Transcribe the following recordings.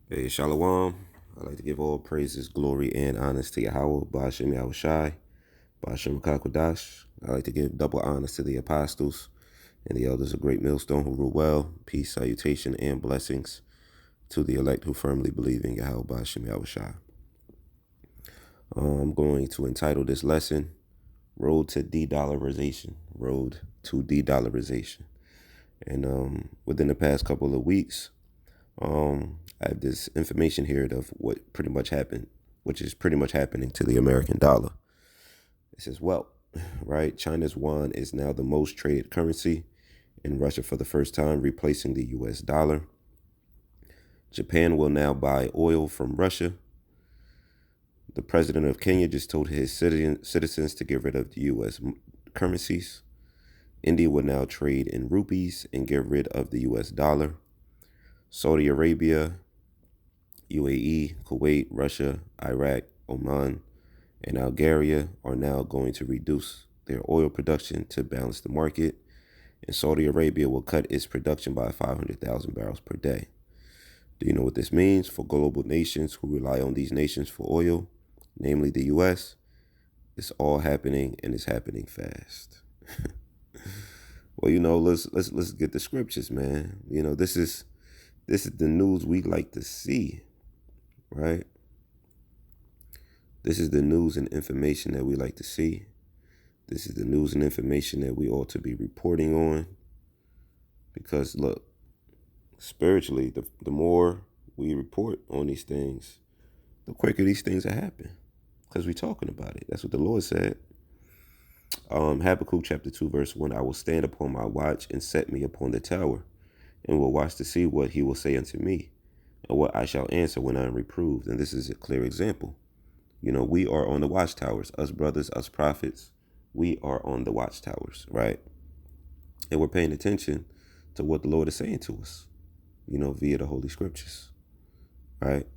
Hey, Shalom. I'd like to give all praises, glory, and honors to Yahweh, Ba'ashem Yahushai, Ba'ashem Kakwadash. I'd like to give double honors to the apostles and the elders of Great Millstone who rule well. Peace, salutation, and blessings to the elect who firmly believe in Yahweh, Ba'ashem Yahushai. I'm going to entitle this lesson, Road to De-Dollarization. Road to De-Dollarization. And within the past couple of weeks, I have this information here of what pretty much happened, which is pretty much happening to the American dollar. It says, well, right, China's yuan is now the most traded currency in Russia for the first time, replacing the US dollar. Japan will now buy oil from Russia. The president of Kenya just told his citizens to get rid of the US currencies. India will now trade in rupees and get rid of the US dollar. Saudi Arabia, UAE, Kuwait, Russia, Iraq, Oman, and Algeria are now going to reduce their oil production to balance the market, and Saudi Arabia will cut its production by 500,000 barrels per day. Do you know what this means for global nations who rely on these nations for oil, namely the U.S.? It's all happening, and it's happening fast. Well, let's get the scriptures, man. This is the news we like to see, right? This is the news and information that we like to see. This is the news and information that we ought to be reporting on. Because look, spiritually, the more we report on these things, the quicker these things will happen. Because we're talking about it. That's what the Lord said. Habakkuk chapter 2, verse 1, I will stand upon my watch and set me upon the tower, and will watch to see what he will say unto me, and what I shall answer when I am reproved. And this is a clear example. We are on the watchtowers, us brothers, us prophets. We are on the watchtowers, right? And we're paying attention to what the Lord is saying to us, via the Holy Scriptures, right?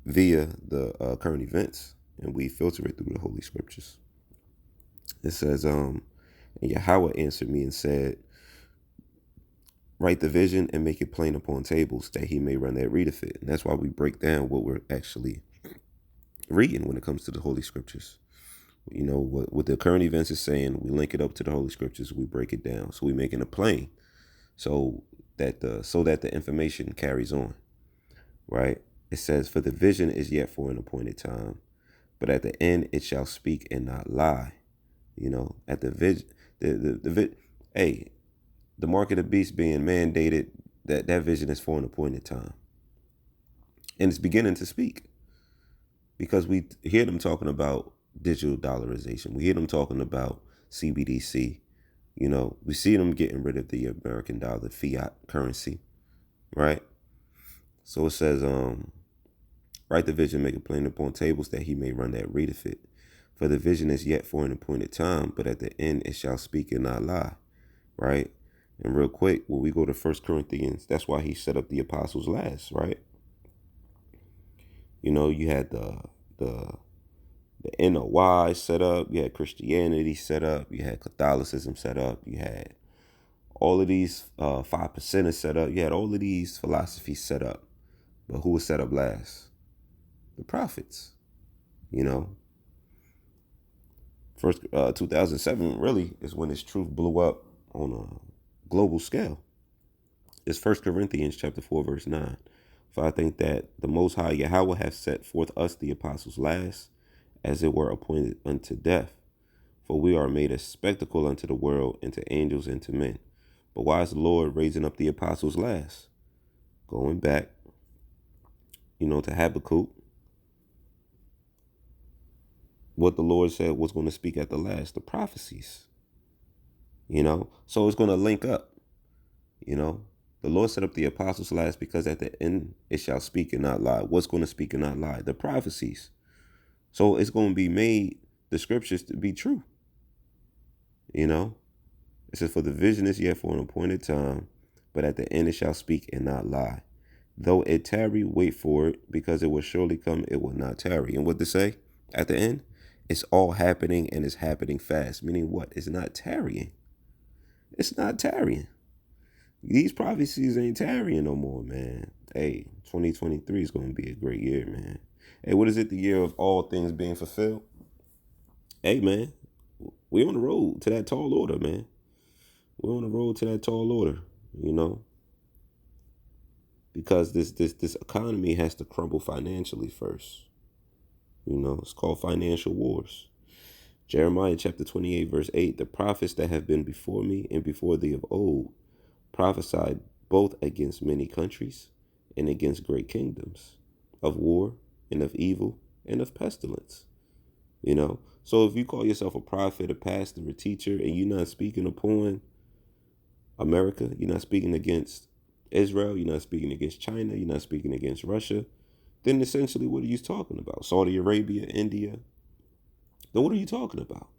Via the current events, and we filter it through the Holy Scriptures. It says, and Yahweh answered me and said, write the vision and make it plain upon tables that he may run that readeth it. And that's why we break down what we're actually reading when it comes to the Holy Scriptures. What the current events is saying, we link it up to the Holy Scriptures, we break it down. So we making it plain so that the information carries on, right? It says, for the vision is yet for an appointed time, but at the end it shall speak and not lie. At the vision, hey, the mark of the beast being mandated, that vision is for an appointed time. And it's beginning to speak. Because we hear them talking about digital dollarization. We hear them talking about CBDC. We see them getting rid of the American dollar, fiat currency, right? So it says, write the vision, make it plain upon tables that he may run that readeth it. For the vision is yet for an appointed time, but at the end it shall speak and not lie, right? And real quick, when we go to 1 Corinthians, that's why he set up the apostles last, right? You had the NOY set up, you had Christianity set up, you had Catholicism set up, you had all of these 5%ers set up, you had all of these philosophies set up. But who was set up last? The prophets. First 2007 really is when this truth blew up on a global scale. It's 1 Corinthians chapter 4, verse 9. For I think that the Most High Yahweh hath set forth us the apostles last, as it were appointed unto death. For we are made a spectacle unto the world, and to angels, and to men. But why is the Lord raising up the apostles last? Going back, to Habakkuk, what the Lord said was going to speak at the last, the prophecies. So it's going to link up. The Lord set up the apostles last because at the end it shall speak and not lie. What's going to speak and not lie? The prophecies. So it's going to be made, the scriptures, to be true. It says, for the vision is yet for an appointed time, but at the end it shall speak and not lie. Though it tarry, wait for it, because it will surely come, it will not tarry. And what to say? At the end, it's all happening and it's happening fast. Meaning what? It's not tarrying. It's not tarrying. These prophecies ain't tarrying no more, man. Hey, 2023 is going to be a great year, man. Hey, what is it? The year of all things being fulfilled? Hey, man, we on the road to that tall order, man. We're on the road to that tall order, you know, because this economy has to crumble financially first. You know, it's called financial wars. Jeremiah chapter 28, verse 8, the prophets that have been before me and before thee of old prophesied both against many countries and against great kingdoms, of war and of evil and of pestilence. You know, so if you call yourself a prophet, a pastor, a teacher, and you're not speaking upon America, you're not speaking against Israel, you're not speaking against China, you're not speaking against Russia, then essentially what are you talking about? Saudi Arabia, India? Then what are you talking about?